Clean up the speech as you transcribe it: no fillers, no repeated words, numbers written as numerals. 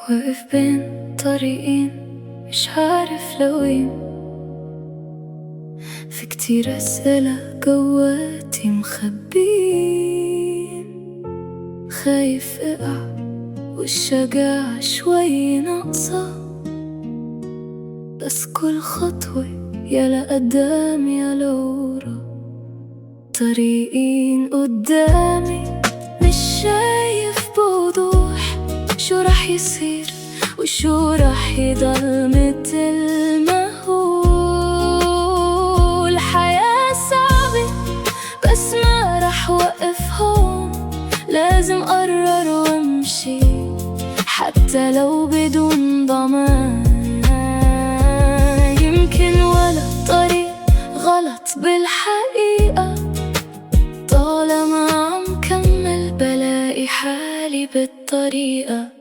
واقف بين طريقين مش عارف لوين، في كتير أسئلة جواتي مخبين، خايف اقع والشجاعة شوي ناقصة، بس كل خطوة يا لقدام يا لورا. طريقين قدامي مش شايف بوضوح شو رح يصير وشو رح يضل متل ما هو. الحياة صعبة بس ما رح وقف هون، لازم قرر وامشي حتى لو بدون ضمان. يمكن ولا طريق غلط بالحقيقة، طالما عم كمل بلاقي حالي بالطريقة.